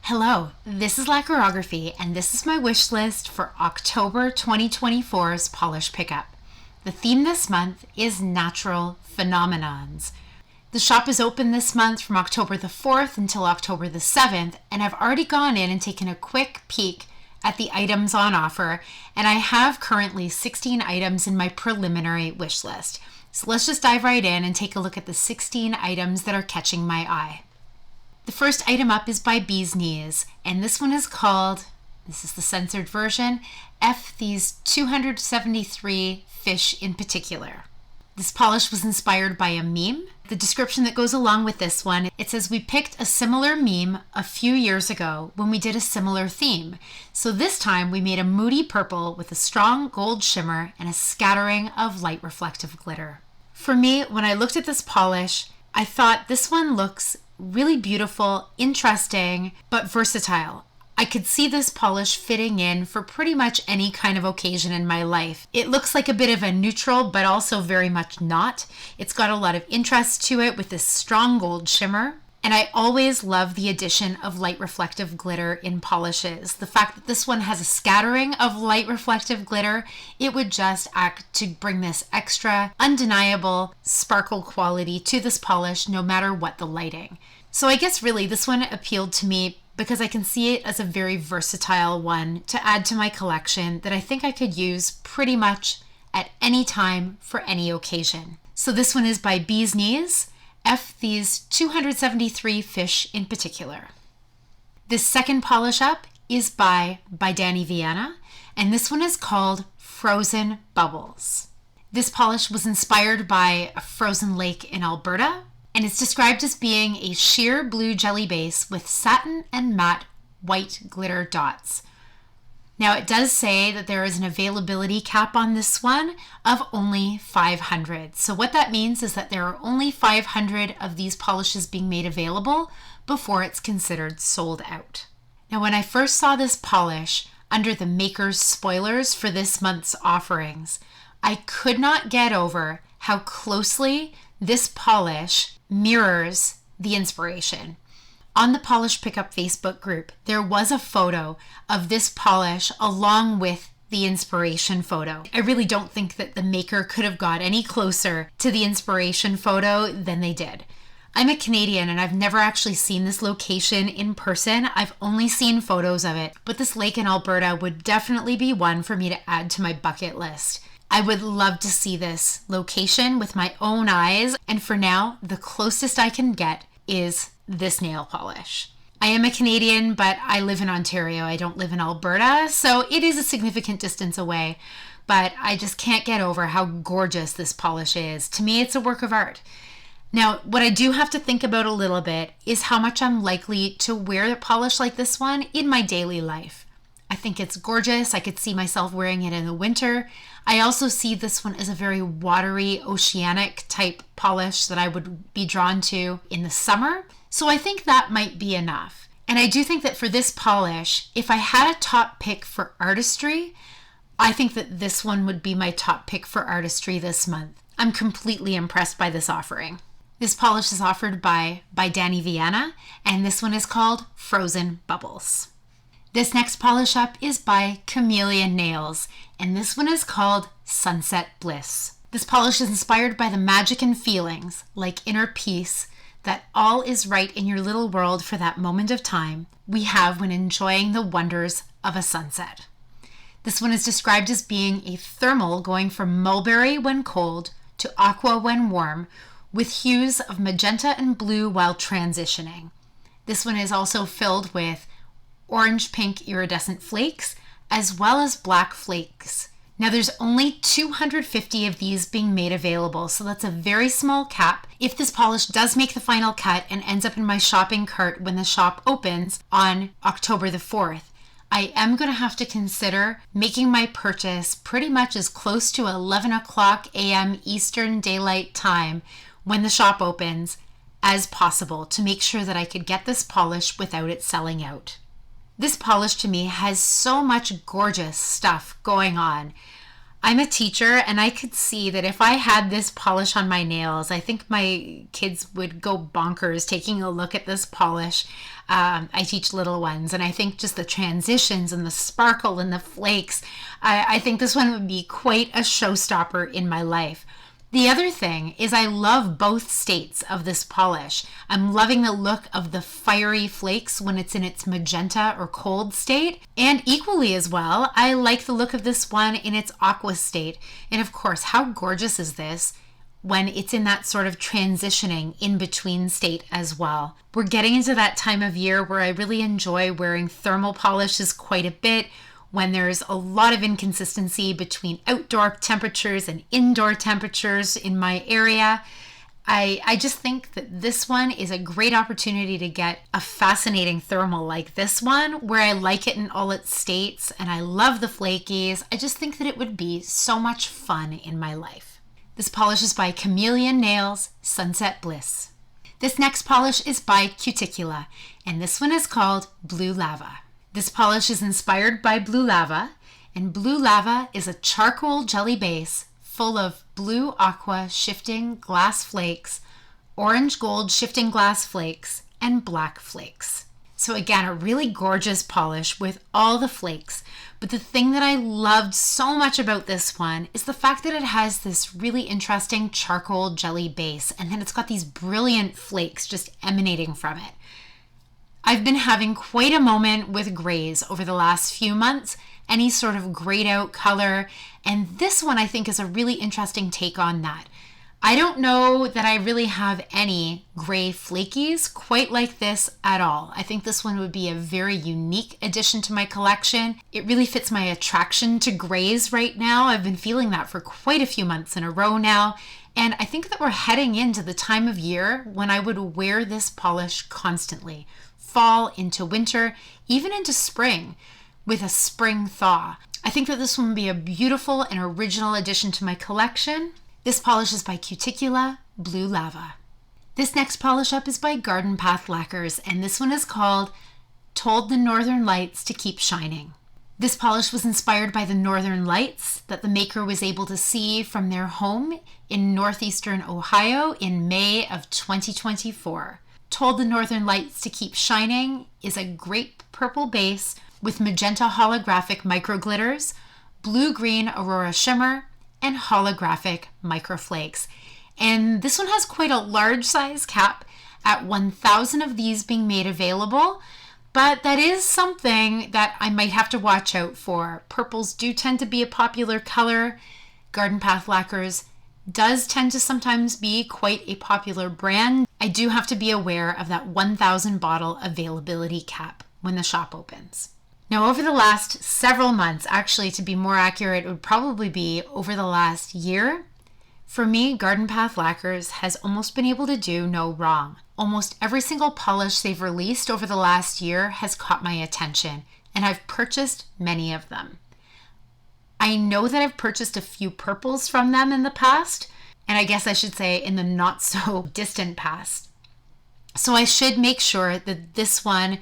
Hello, this is Lacquerography, and this is my wish list for October 2024's Polish Pickup. The theme this month is natural phenomenons. The shop is open this month from October the 4th until October the 7th, and I've already gone in and taken a quick peek at the items on offer, and I have currently 16 items in my preliminary wish list. So let's just dive right in and take a look at the 16 items that are catching my eye. The first item up is by Bee's Knees, and this one is called, this is the censored version, F These 273 Fish in Particular. This polish was inspired by a meme. The description that goes along with this one, it says, we picked a similar meme a few years ago when we did a similar theme. So this time we made a moody purple with a strong gold shimmer and a scattering of light reflective glitter. For me, when I looked at this polish, I thought this one looks really beautiful, interesting, but versatile. I could see this polish fitting in for pretty much any kind of occasion in my life. It looks like a bit of a neutral, but also very much not. It's got a lot of interest to it with this strong gold shimmer. And I always love the addition of light reflective glitter in polishes. The fact that this one has a scattering of light reflective glitter, it would just act to bring this extra undeniable sparkle quality to this polish no matter what the lighting. So I guess really this one appealed to me because I can see it as a very versatile one to add to my collection that I think I could use pretty much at any time for any occasion. So this one is by Bee's Knees, F These 273 Fish in Particular. This second polish up is by Danny Vienna, and this one is called Frozen Bubbles. This polish was inspired by a frozen lake in Alberta, and it's described as being a sheer blue jelly base with satin and matte white glitter dots. Now it does say that there is an availability cap on this one of only 500. So what that means is that there are only 500 of these polishes being made available before it's considered sold out. Now when I first saw this polish under the maker's spoilers for this month's offerings, I could not get over how closely this polish mirrors the inspiration. On the Polish Pickup Facebook group, there was a photo of this polish along with the inspiration photo. I really don't think that the maker could have got any closer to the inspiration photo than they did. I'm a Canadian and I've never actually seen this location in person. I've only seen photos of it, but this lake in Alberta would definitely be one for me to add to my bucket list. I would love to see this location with my own eyes, and for now, the closest I can get is this nail polish. I am a Canadian, but I live in Ontario. I don't live in Alberta, so it is a significant distance away, but I just can't get over how gorgeous this polish is. To me, it's a work of art. Now, what I do have to think about a little bit is how much I'm likely to wear a polish like this one in my daily life. I think it's gorgeous. I could see myself wearing it in the winter. I also see this one as a very watery, oceanic type polish that I would be drawn to in the summer. So I think that might be enough. And I do think that for this polish, if I had a top pick for artistry, I think that this one would be my top pick for artistry this month. I'm completely impressed by this offering. This polish is offered by Danny Vienna, and this one is called Frozen Bubbles. This next polish up is by Chameleon Nails, and this one is called Sunset Bliss. This polish is inspired by the magic and feelings, like inner peace, that all is right in your little world for that moment of time we have when enjoying the wonders of a sunset. This one is described as being a thermal going from mulberry when cold to aqua when warm, with hues of magenta and blue while transitioning. This one is also filled with orange-pink iridescent flakes, as well as black flakes. Now there's only 250 of these being made available, so that's a very small cap. If this polish does make the final cut and ends up in my shopping cart when the shop opens on October the 4th, I am going to have to consider making my purchase pretty much as close to 11 o'clock a.m. Eastern Daylight Time when the shop opens as possible to make sure that I could get this polish without it selling out. This polish to me has so much gorgeous stuff going on. I'm a teacher, and I could see that if I had this polish on my nails, I think my kids would go bonkers taking a look at this polish. I teach little ones, and I think just the transitions and the sparkle and the flakes, I think this one would be quite a showstopper in my life. The other thing is I love both states of this polish. I'm loving the look of the fiery flakes when it's in its magenta or cold state. And equally as well, I like the look of this one in its aqua state. And of course, how gorgeous is this when it's in that sort of transitioning in between state as well. We're getting into that time of year where I really enjoy wearing thermal polishes quite a bit, when there's a lot of inconsistency between outdoor temperatures and indoor temperatures in my area. I just think that this one is a great opportunity to get a fascinating thermal like this one, where I like it in all its states and I love the flakies. I just think that it would be so much fun in my life. This polish is by Chameleon Nails Sunset Bliss. This next polish is by Cuticula, and this one is called Blue Lava. This polish is inspired by Blue Lava, and Blue Lava is a charcoal jelly base full of blue aqua shifting glass flakes, orange gold shifting glass flakes, and black flakes. So again, a really gorgeous polish with all the flakes. But the thing that I loved so much about this one is the fact that it has this really interesting charcoal jelly base, and then it's got these brilliant flakes just emanating from it. I've been having quite a moment with grays over the last few months, any sort of grayed out color, and this one I think is a really interesting take on that. I don't know that I really have any gray flakies quite like this at all. I think this one would be a very unique addition to my collection. It really fits my attraction to grays right now. I've been feeling that for quite a few months in a row now, and I think that we're heading into the time of year when I would wear this polish constantly. Fall into winter, even into spring with a spring thaw. I think that this one would be a beautiful and original addition to my collection. This polish is by Cuticula Blue Lava. This next polish up is by Garden Path Lacquers, and this one is called Told the Northern Lights to Keep Shining. This polish was inspired by the northern lights that the maker was able to see from their home in northeastern Ohio in May of 2024. Told the Northern Lights to Keep Shining is a grape purple base with magenta holographic micro glitters, blue-green aurora shimmer, and holographic microflakes. And this one has quite a large size cap at 1,000 of these being made available, but that is something that I might have to watch out for. Purples do tend to be a popular color. Garden Path Lacquers does tend to sometimes be quite a popular brand. I do have to be aware of that 1,000 bottle availability cap when the shop opens. Now, over the last several months, actually to be more accurate, it would probably be over the last year, for me, Garden Path Lacquers has almost been able to do no wrong. Almost every single polish they've released over the last year has caught my attention, and I've purchased many of them. I know that I've purchased a few purples from them in the past, and I guess I should say in the not so distant past. So I should make sure that this one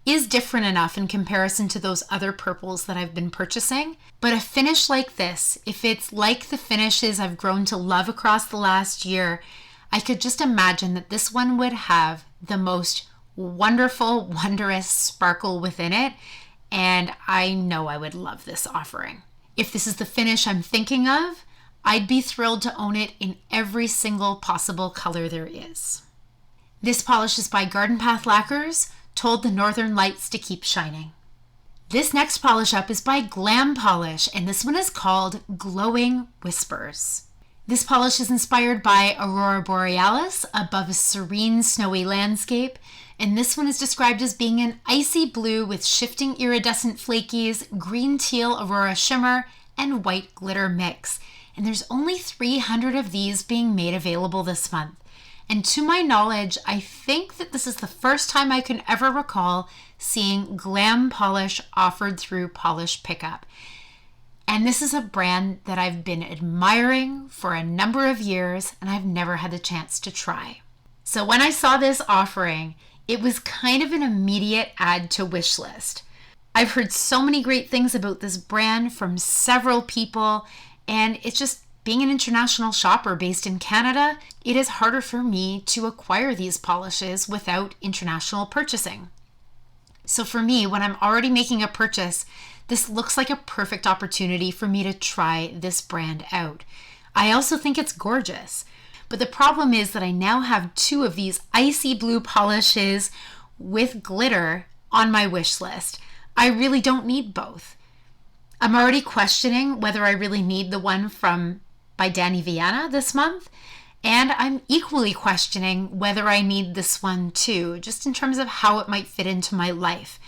is different enough in comparison to those other purples that I've been purchasing. But a finish like this, if it's like the finishes I've grown to love across the last year, I could just imagine that this one would have the most wonderful, wondrous sparkle within it, and I know I would love this offering. If this is the finish I'm thinking of, I'd be thrilled to own it in every single possible color there is. This polish is by Garden Path Lacquers, Told the Northern Lights to Keep Shining. This next polish up is by Glam Polish, and this one is called Glowing Whispers. This polish is inspired by Aurora Borealis above a serene snowy landscape, and this one is described as being an icy blue with shifting iridescent flakies, green teal aurora shimmer, and white glitter mix. And there's only 300 of these being made available this month. And to my knowledge, I think that this is the first time I can ever recall seeing Glam Polish offered through Polish Pickup. And this is a brand that I've been admiring for a number of years, and I've never had the chance to try. So when I saw this offering, it was kind of an immediate add to Wishlist. I've heard so many great things about this brand from several people, And it's just being an international shopper based in Canada, it is harder for me to acquire these polishes without international purchasing. So for me, when I'm already making a purchase, this looks like a perfect opportunity for me to try this brand out. I also think it's gorgeous. But the problem is that I now have 2 of these icy blue polishes with glitter on my wish list. I really don't need both. I'm already questioning whether I really need the one by Danny Viana this month. And I'm equally questioning whether I need this one too, just in terms of how it might fit into my life.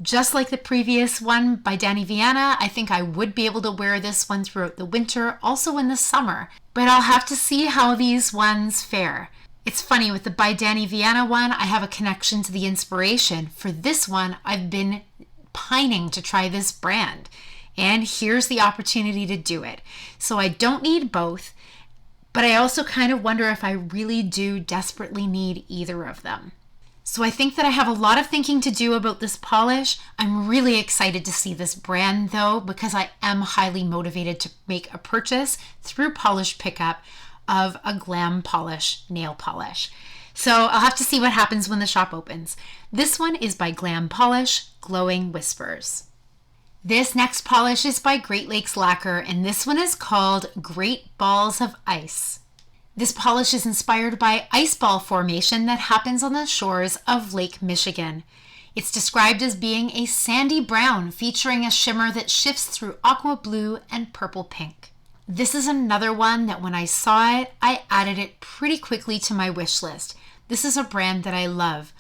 Just like the previous one by Danny Viana, I think I would be able to wear this one throughout the winter, also in the summer. But I'll have to see how these ones fare. It's funny, with the by Danny Viana one, I have a connection to the inspiration. For this one, I've been pining to try this brand. And here's the opportunity to do it. So I don't need both. But I also kind of wonder if I really do desperately need either of them. So I think that I have a lot of thinking to do about this polish. I'm really excited to see this brand though, because I am highly motivated to make a purchase through Polish Pickup of a Glam Polish nail polish. So I'll have to see what happens when the shop opens. This one is by Glam Polish, Glowing Whispers. This next polish is by Great Lakes Lacquer, and this one is called Great Balls of Ice. This polish is inspired by ice ball formation that happens on the shores of Lake Michigan. It's described as being a sandy brown featuring a shimmer that shifts through aqua blue and purple pink. This is another one that when I saw it, I added it pretty quickly to my wish list. This is a brand that I love.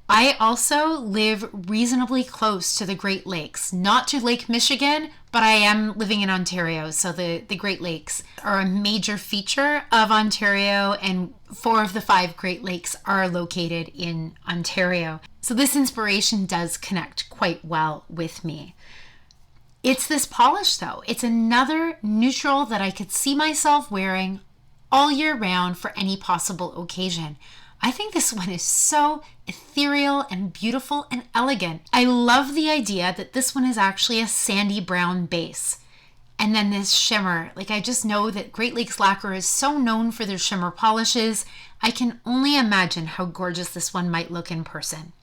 I also live reasonably close to the Great Lakes, not to Lake Michigan, but I am living in Ontario, so the Great Lakes are a major feature of Ontario, and 4 of the 5 Great Lakes are located in Ontario. So this inspiration does connect quite well with me. It's this polish though. It's another neutral that I could see myself wearing all year round for any possible occasion. I think this one is so ethereal and beautiful and elegant. I love the idea that this one is actually a sandy brown base. And then this shimmer, I just know that Great Lakes Lacquer is so known for their shimmer polishes. I can only imagine how gorgeous this one might look in person.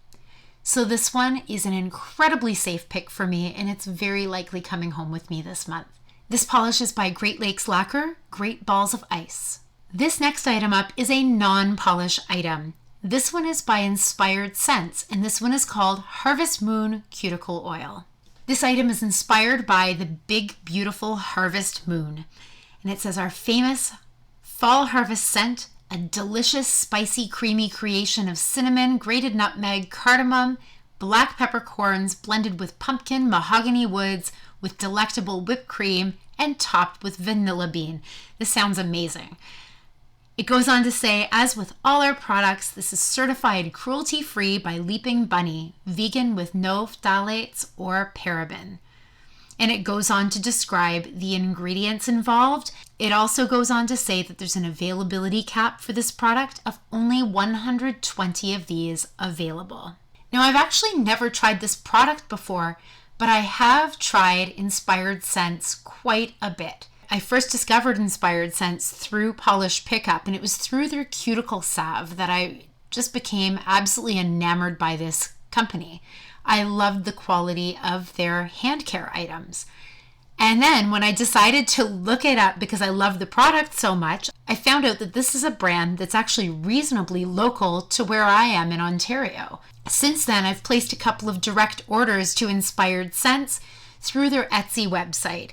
So this one is an incredibly safe pick for me, and it's very likely coming home with me this month. This polish is by Great Lakes Lacquer, Great Balls of Ice. This next item up is a non-polish item. This one is by Inspired Scents, and this one is called Harvest Moon Cuticle Oil. This item is inspired by the big, beautiful harvest moon. And it says, our famous fall harvest scent, a delicious, spicy, creamy creation of cinnamon, grated nutmeg, cardamom, black peppercorns blended with pumpkin, mahogany woods, with delectable whipped cream, and topped with vanilla bean. This sounds amazing. It goes on to say, as with all our products, this is certified cruelty-free by Leaping Bunny, vegan with no phthalates or paraben. And it goes on to describe the ingredients involved. It also goes on to say that there's an availability cap for this product of only 120 of these available. Now, I've actually never tried this product before, but I have tried Inspired Scents quite a bit. I first discovered Inspired Scents through Polish Pickup, and it was through their cuticle salve that I just became absolutely enamored by this company. I loved the quality of their hand care items. And then when I decided to look it up because I love the product so much, I found out that this is a brand that's actually reasonably local to where I am in Ontario. Since then, I've placed a couple of direct orders to Inspired Scents through their Etsy website.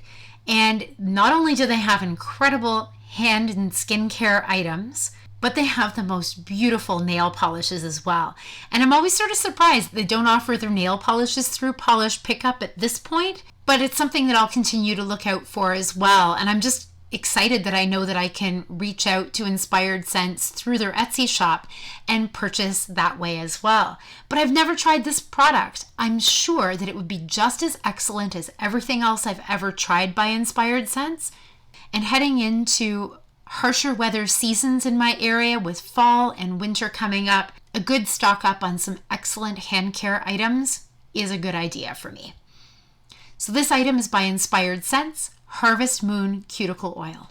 And not only do they have incredible hand and skincare items, but they have the most beautiful nail polishes as well. And I'm always sort of surprised they don't offer their nail polishes through Polish Pickup at this point, but it's something that I'll continue to look out for as well. And I'm just excited that I know that I can reach out to Inspired Scents through their Etsy shop and purchase that way as well. But I've never tried this product. I'm sure that it would be just as excellent as everything else I've ever tried by Inspired Scents. And heading into harsher weather seasons in my area with fall and winter coming up, a good stock up on some excellent hand care items is a good idea for me. So this item is by Inspired Scents, Harvest Moon Cuticle Oil.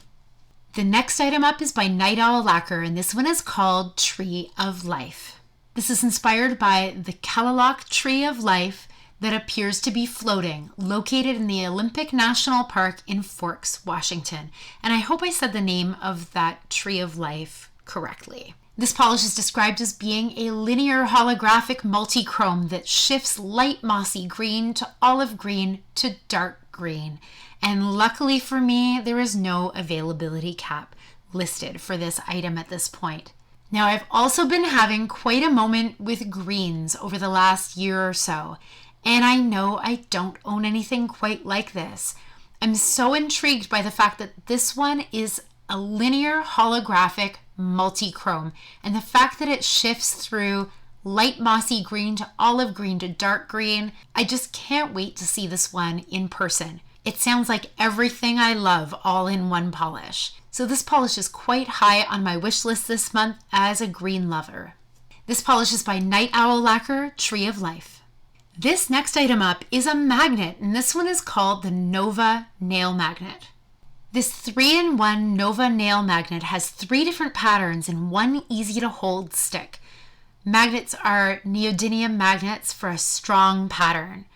The next item up is by Night Owl Lacquer, and this one is called Tree of Life. This is inspired by the Kalaloch Tree of Life that appears to be floating, located in the Olympic National Park in Forks, Washington. And I hope I said the name of that Tree of Life correctly. This polish is described as being a linear holographic multi-chrome that shifts light mossy green to olive green to dark green. And luckily for me, there is no availability cap listed for this item at this point. Now, I've also been having quite a moment with greens over the last year or so, and I know I don't own anything quite like this. I'm so intrigued by the fact that this one is a linear holographic multi-chrome, and the fact that it shifts through light mossy green to olive green to dark green. I just can't wait to see this one in person. It sounds like everything I love all in one polish. So this polish is quite high on my wish list this month as a green lover. This polish is by Night Owl Lacquer, Tree of Life. This next item up is a magnet, and this one is called the Nova Nail Magnet. This 3-in-1 Nova Nail Magnet has 3 different patterns in one easy-to-hold stick. Magnets are neodymium magnets for a strong pattern.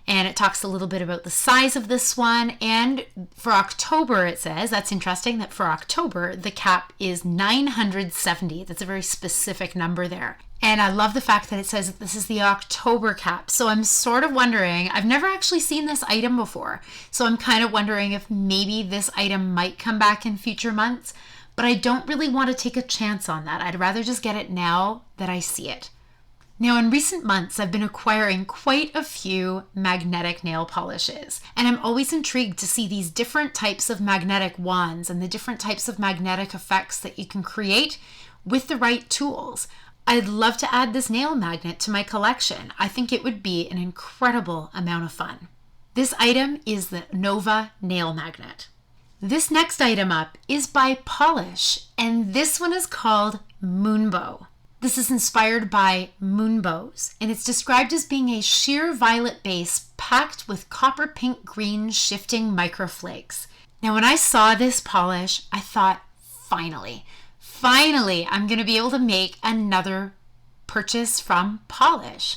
And it talks a little bit about the size of this one. And for October, it says, that's interesting that for October, the cap is 970. That's a very specific number there. And I love the fact that it says that this is the October cap. So I'm sort of wondering, I've never actually seen this item before. So I'm kind of wondering if maybe this item might come back in future months. But I don't really want to take a chance on that. I'd rather just get it now that I see it. Now, in recent months, I've been acquiring quite a few magnetic nail polishes, and I'm always intrigued to see these different types of magnetic wands and the different types of magnetic effects that you can create with the right tools. I'd love to add this nail magnet to my collection. I think it would be an incredible amount of fun. This item is the Nova Nail Magnet. This next item up is by Polish, and this one is called Moonbow. This is inspired by moonbows, and it's described as being a sheer violet base packed with copper pink green shifting microflakes. Now, when I saw this polish, I thought, finally, I'm going to be able to make another purchase from Polish.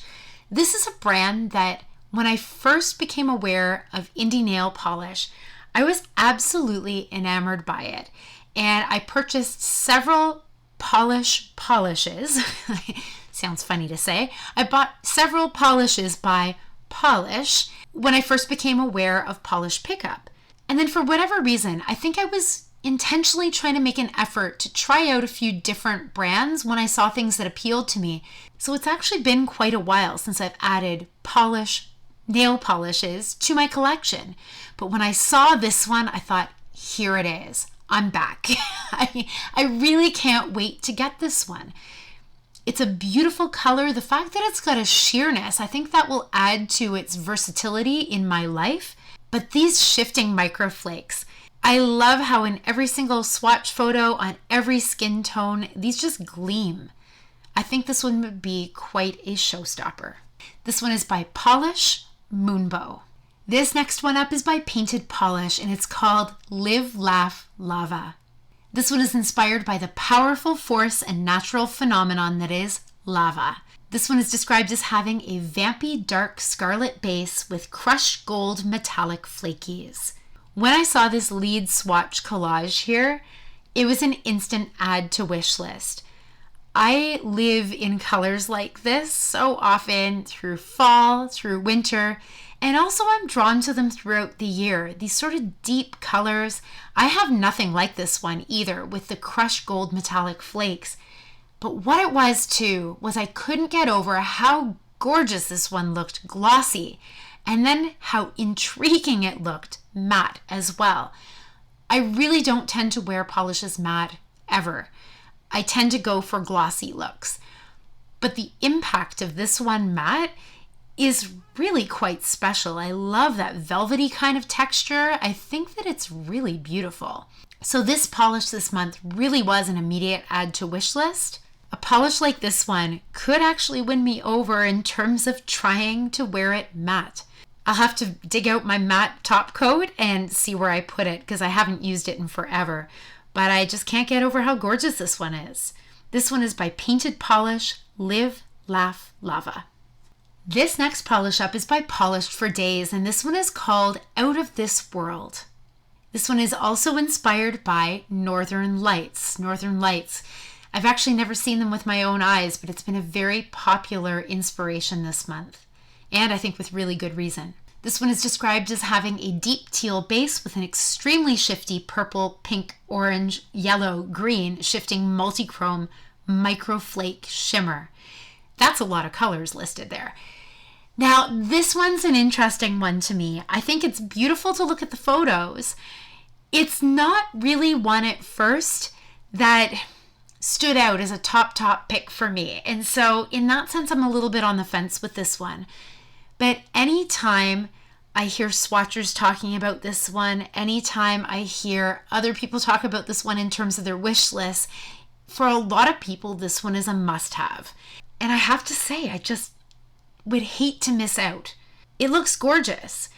This is a brand that when I first became aware of indie nail polish, I was absolutely enamored by it. And I purchased several polishes. Sounds funny to say. I bought several polishes by Polish when I first became aware of Polish Pickup. And then for whatever reason, I think I was intentionally trying to make an effort to try out a few different brands when I saw things that appealed to me. So it's actually been quite a while since I've added Polish nail polishes to my collection. But when I saw this one, I thought, here it is. I'm back. I really can't wait to get this one. It's a beautiful color. The fact that it's got a sheerness, I think that will add to its versatility in my life. But these shifting microflakes, I love how in every single swatch photo on every skin tone, these just gleam. I think this one would be quite a showstopper. This one is by Polish Moonbow. This next one up is by Painted Polish, and it's called Live, Laugh, Lava. This one is inspired by the powerful force and natural phenomenon that is lava. This one is described as having a vampy dark scarlet base with crushed gold metallic flakies. When I saw this lead swatch collage here, it was an instant add to wish list. I live in colors like this so often through fall, through winter, and also I'm drawn to them throughout the year. These sort of deep colors. I have nothing like this one either with the crushed gold metallic flakes. But what it was too was I couldn't get over how gorgeous this one looked glossy, and then how intriguing it looked matte as well. I really don't tend to wear polishes matte ever. I tend to go for glossy looks. But the impact of this one matte is really quite special. I love that velvety kind of texture. I think that it's really beautiful. So this polish this month really was an immediate add to wish list. A polish like this one could actually win me over in terms of trying to wear it matte. I'll have to dig out my matte top coat and see where I put it because I haven't used it in forever. But I just can't get over how gorgeous this one is. This one is by Painted Polish, Live, Laugh, Lava. This next polish up is by Polished for Days, and this one is called Out of This World. This one is also inspired by Northern Lights. Northern Lights. I've actually never seen them with my own eyes, but it's been a very popular inspiration this month. And I think with really good reason. This one is described as having a deep teal base with an extremely shifty purple, pink, orange, yellow, green, shifting multichrome microflake shimmer. That's a lot of colors listed there. Now, this one's an interesting one to me. I think it's beautiful to look at the photos. It's not really one at first that stood out as a top pick for me. And so in that sense, I'm a little bit on the fence with this one. But anytime I hear swatchers talking about this one, anytime I hear other people talk about this one in terms of their wish list, for a lot of people, this one is a must-have. And I have to say, I just would hate to miss out. It looks gorgeous.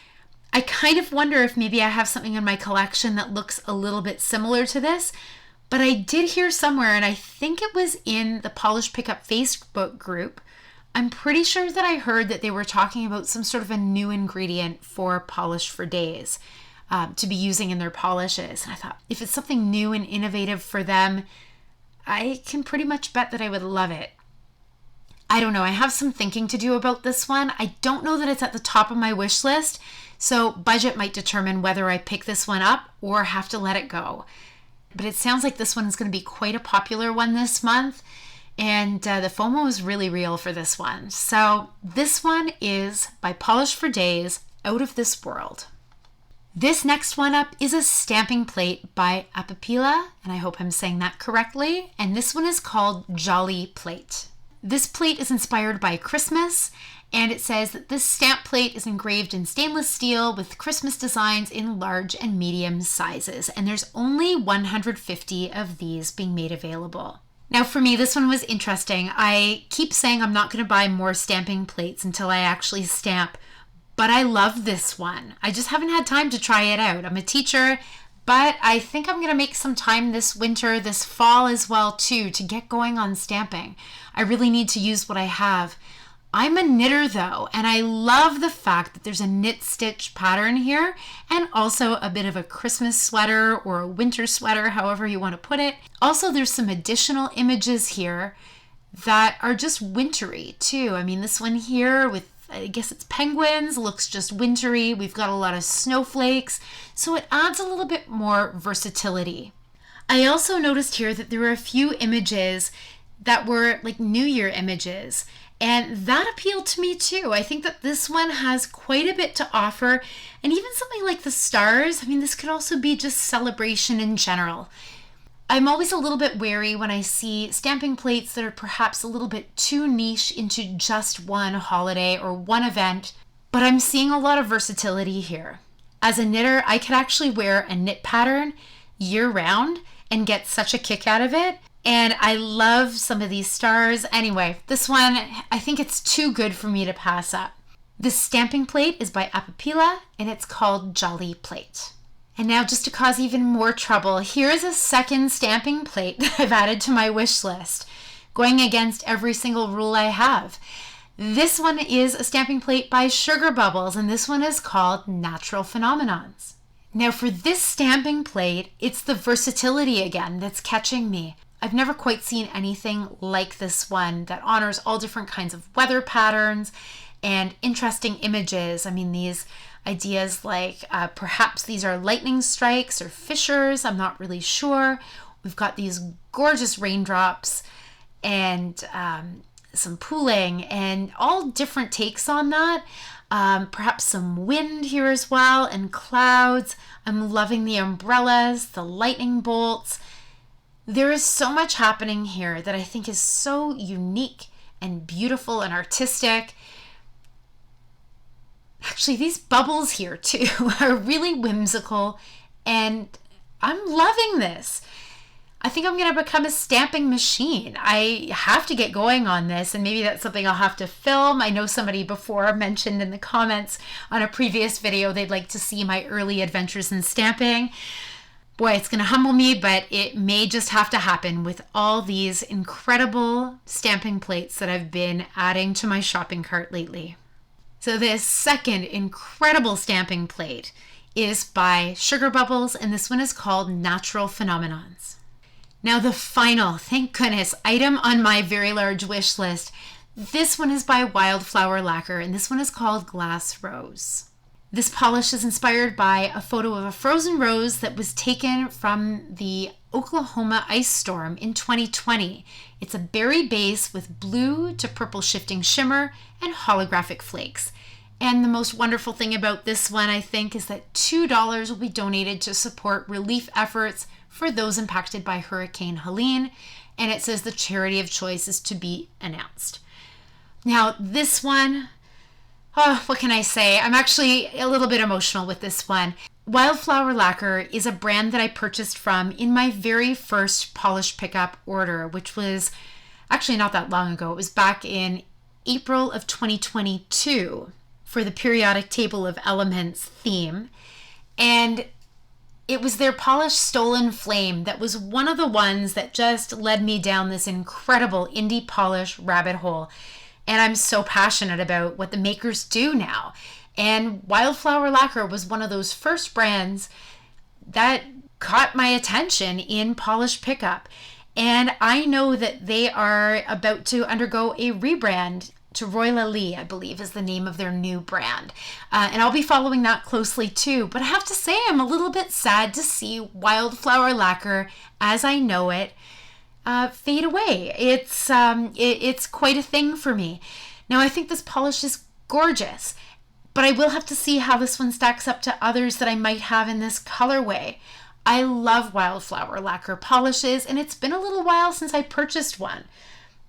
I kind of wonder if maybe I have something in my collection that looks a little bit similar to this, but I did hear somewhere, and I think it was in the Polish Pickup Facebook group, I'm pretty sure that I heard that they were talking about some sort of a new ingredient for Polish for Days to be using in their polishes. And I thought, if it's something new and innovative for them, I can pretty much bet that I would love it. I don't know. I have some thinking to do about this one. I don't know that it's at the top of my wish list, so budget might determine whether I pick this one up or have to let it go. But it sounds like this one is going to be quite a popular one this month. And the FOMO is really real for this one. So this one is by Polish for Days, Out of This World. This next one up is a stamping plate by Apapila, and I hope I'm saying that correctly. And this one is called Jolly Plate. This plate is inspired by Christmas, and it says that this stamp plate is engraved in stainless steel with Christmas designs in large and medium sizes. And there's only 150 of these being made available. Now for me, this one was interesting. I keep saying I'm not going to buy more stamping plates until I actually stamp, but I love this one. I just haven't had time to try it out. I'm a teacher, but I think I'm going to make some time this winter, this fall as well too, to get going on stamping. I really need to use what I have. I'm a knitter though, and I love the fact that there's a knit stitch pattern here and also a bit of a Christmas sweater or a winter sweater, however you want to put it. Also, there's some additional images here that are just wintry too. I mean, this one here with, I guess it's penguins, looks just wintry. We've got a lot of snowflakes, so it adds a little bit more versatility. I also noticed here that there were a few images that were like New Year images, and that appealed to me too. I think that this one has quite a bit to offer, and even something like the stars. I mean, this could also be just celebration in general. I'm always a little bit wary when I see stamping plates that are perhaps a little bit too niche into just one holiday or one event, but I'm seeing a lot of versatility here. As a knitter, I could actually wear a knit pattern year round and get such a kick out of it. And I love some of these stars. Anyway, this one, I think it's too good for me to pass up. This stamping plate is by Apapila, and it's called Jolly Plate. And now, just to cause even more trouble, here is a second stamping plate that I've added to my wish list, going against every single rule I have. This one is a stamping plate by Sugar Bubbles, and this one is called Natural Phenomenons. Now, for this stamping plate, it's the versatility again that's catching me. I've never quite seen anything like this one that honors all different kinds of weather patterns and interesting images. I mean, these ideas like perhaps these are lightning strikes or fissures, I'm not really sure. We've got these gorgeous raindrops and some pooling and all different takes on that. Perhaps some wind here as well and clouds. I'm loving the umbrellas, the lightning bolts. There is so much happening here that I think is so unique and beautiful and artistic. Actually, these bubbles here too are really whimsical, and I'm loving this. I think I'm going to become a stamping machine. I have to get going on this, and maybe that's something I'll have to film. I know somebody before mentioned in the comments on a previous video they'd like to see my early adventures in stamping. Boy, it's going to humble me, but it may just have to happen with all these incredible stamping plates that I've been adding to my shopping cart lately. So this second incredible stamping plate is by Sugar Bubbles, and this one is called Natural Phenomenons. Now the final, thank goodness, item on my very large wish list. This one is by Wildflower Lacquer, and this one is called Glass Rose. This polish is inspired by a photo of a frozen rose that was taken from the Oklahoma ice storm in 2020. It's a berry base with blue to purple shifting shimmer and holographic flakes. And the most wonderful thing about this one, I think, is that $2 will be donated to support relief efforts for those impacted by Hurricane Helene, and it says the charity of choice is to be announced. Now this one, what can I say? I'm actually a little bit emotional with this one. Wildflower Lacquer is a brand that I purchased from in my very first polish pickup order, which was actually not that long ago. It was back in April of 2022 for the periodic table of elements theme. And it was their polish Stolen Flame that was one of the ones that just led me down this incredible indie polish rabbit hole. And I'm so passionate about what the makers do now. And Wildflower Lacquer was one of those first brands that caught my attention in polish pickup. And I know that they are about to undergo a rebrand to Roy Lee, I believe is the name of their new brand. And I'll be following that closely too. But I have to say I'm a little bit sad to see Wildflower Lacquer as I know it fade away. It's quite a thing for me. Now I think this polish is gorgeous, but I will have to see how this one stacks up to others that I might have in this colorway. I love Wildflower Lacquer polishes, and it's been a little while since I purchased one.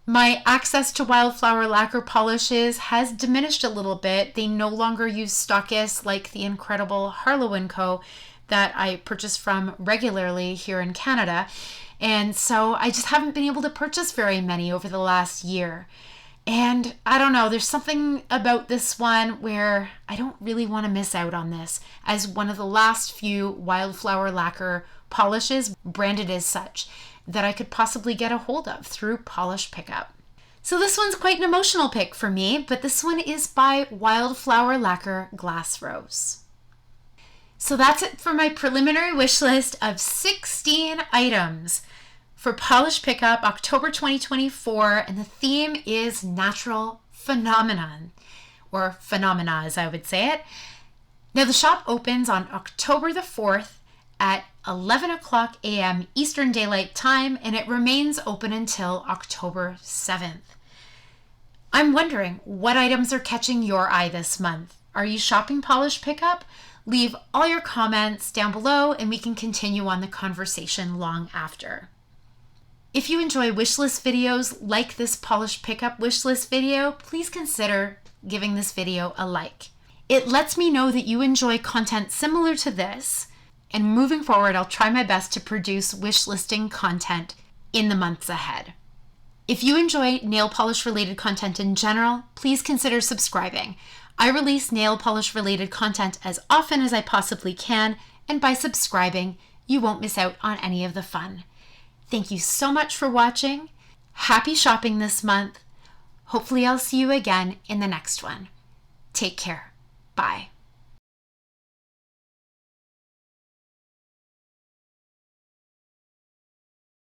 My access to Wildflower Lacquer polishes has diminished a little bit. They no longer use stockists like the incredible Harlow & Co. that I purchase from regularly here in Canada. And so I just haven't been able to purchase very many over the last year. And I don't know, there's something about this one where I don't really want to miss out on this as one of the last few Wildflower Lacquer polishes branded as such that I could possibly get a hold of through Polish Pickup. So this one's quite an emotional pick for me, but this one is by Wildflower Lacquer Glass Rose. So that's it for my preliminary wish list of 16 items for Polish Pickup October 2024, and the theme is Natural Phenomenon, or Phenomena as I would say it. Now the shop opens on October the 4th at 11 o'clock a.m. Eastern Daylight Time, and it remains open until October 7th. I'm wondering what items are catching your eye this month. Are you shopping Polish Pickup? Leave all your comments down below and we can continue on the conversation long after. If you enjoy wishlist videos like this Polish Pickup wishlist video, please consider giving this video a like. It lets me know that you enjoy content similar to this, and moving forward, I'll try my best to produce wish listing content in the months ahead. If you enjoy nail polish related content in general, please consider subscribing. I release nail polish related content as often as I possibly can, and by subscribing, you won't miss out on any of the fun. Thank you so much for watching. Happy shopping this month. Hopefully I'll see you again in the next one. Take care. Bye.